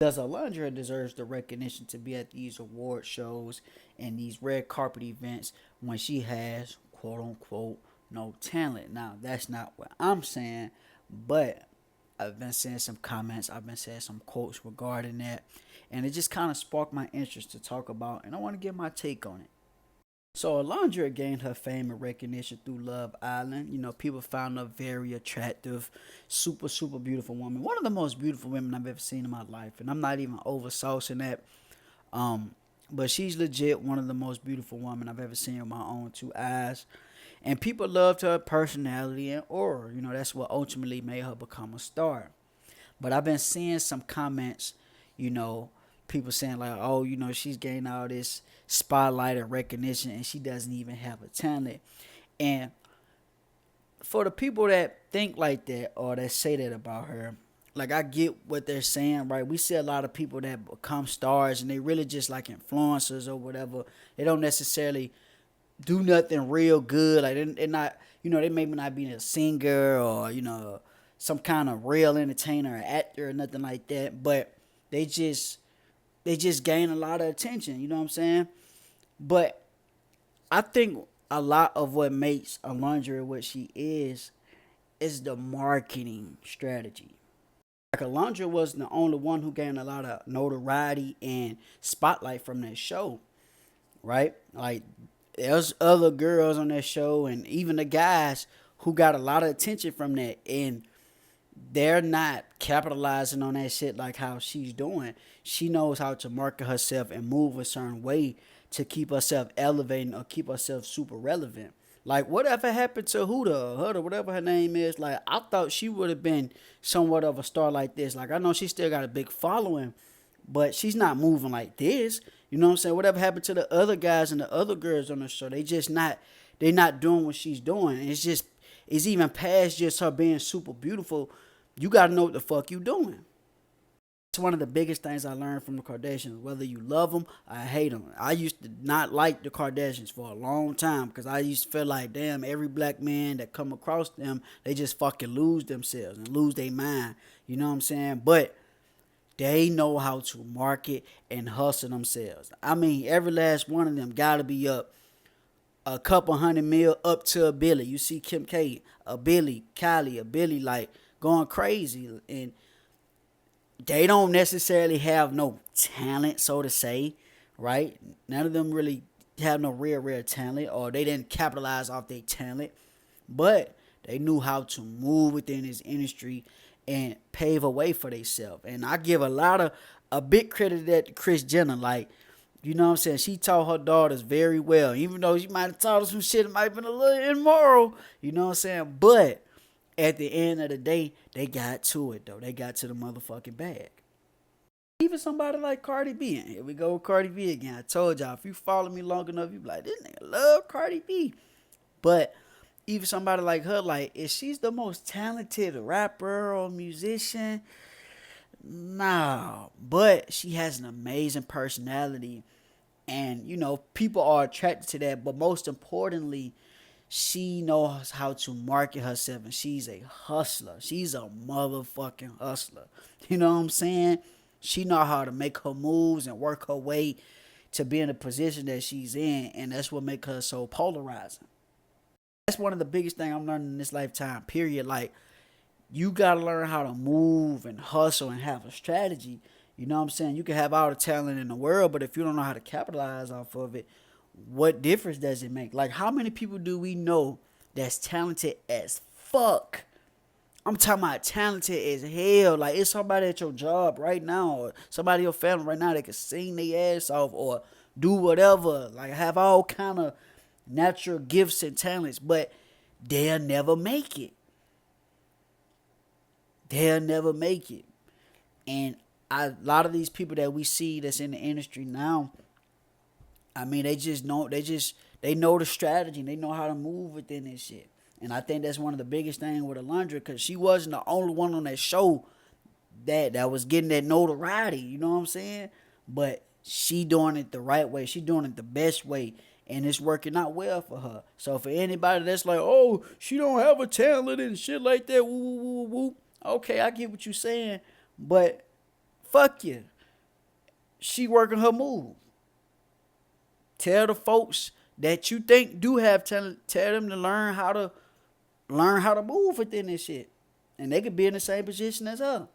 Does Alondra deserves the recognition to be at these award shows and these red carpet events when she has quote unquote no talent? Now that's not what I'm saying, but I've been seeing some comments, I've been seeing some quotes regarding that, and it just kind of sparked my interest to talk about, and I want to get my take on it. So Alondra gained her fame and recognition through Love Island. You know, people found her very attractive, super, super beautiful woman. One of the most beautiful women I've ever seen in my life. And I'm not even over saucing that. Um, but she's legit one of the most beautiful women I've ever seen with my own two eyes. And people loved her personality and aura. You know, that's what ultimately made her become a star. But I've been seeing some comments, you know, people saying like, oh, you know, she's getting all this spotlight and recognition and she doesn't even have a talent. And for the people that think like that or that say that about her, like I get what they're saying, right? We see a lot of people that become stars and they really just like influencers or whatever. They don't necessarily do nothing real good. Like they're not, you know, they maybe not being a singer or you know some kind of real entertainer or actor or nothing like that. But they just they just gain a lot of attention. You know what I'm saying? But I think a lot of what makes Alondra what she is the marketing strategy. Like Alondra was the only one who gained a lot of notoriety and spotlight from that show, right? Like there's other girls on that show and even the guys who got a lot of attention from that and they're not capitalizing on that shit like how she's doing. She knows how to market herself and move a certain way to keep herself elevating or keep herself super relevant. Like whatever happened to Huda, whatever her name is, like I thought she would have been somewhat of a star like this. Like I know she still got a big following, but she's not moving like this. You know what I'm saying? Whatever happened to the other guys and the other girls on the show? They not doing what she's doing. And it's even past just her being super beautiful. You gotta know what the fuck you doing. It's one of the biggest things I learned from the Kardashians. Whether you love them, I hate them. I used to not like the Kardashians for a long time because I used to feel like, damn, every black man that come across them, they just fucking lose themselves and lose their mind. You know what I'm saying? But they know how to market and hustle themselves. I mean, every last one of them gotta be up a couple hundred mil up to a Billy. You see Kim K, a Billy, Kylie, a Billy, like going crazy, and they don't necessarily have no talent, so to say, right? None of them really have no real talent, or they didn't capitalize off their talent, but they knew how to move within this industry and pave a way for themselves. And I give a big credit to that to Kris Jenner. Like, you know what I'm saying? She taught her daughters very well. Even though she might have taught her some shit that might have been a little immoral. You know what I'm saying? But at the end of the day, they got to it though. They got to the motherfucking bag. Even somebody like Cardi B. And here we go with Cardi B again. I told y'all, if you follow me long enough, you be like, this nigga love Cardi B. But even somebody like her, like, if she's the most talented rapper or musician, no. But she has an amazing personality. And, you know, people are attracted to that. But most importantly, she knows how to market herself. And she's a hustler. She's a motherfucking hustler. You know what I'm saying? She know how to make her moves and work her way to be in the position that she's in. And that's what makes her so polarizing. That's one of the biggest things I'm learning in this lifetime, period. Like, you gotta learn how to move and hustle and have a strategy. You know what I'm saying? You can have all the talent in the world, but if you don't know how to capitalize off of it, what difference does it make? Like, how many people do we know that's talented as fuck? I'm talking about talented as hell. Like, it's somebody at your job right now, or somebody in your family right now that can sing their ass off or do whatever. Like, have all kind of natural gifts and talents, but they'll never make it. They'll never make it. And a lot of these people that we see that's in the industry now, I mean, they know the strategy. They know how to move within this shit. And I think that's one of the biggest things with Alondra, because she wasn't the only one on that show that was getting that notoriety. You know what I'm saying? But she doing it the right way. She doing it the best way, and it's working out well for her. So for anybody that's like, oh, she don't have a talent and shit like that, woo woo woo woo. Okay, I get what you're saying, but fuck you. She working her move. Tell the folks that you think do have talent, tell them to learn how to move within this shit. And they could be in the same position as her.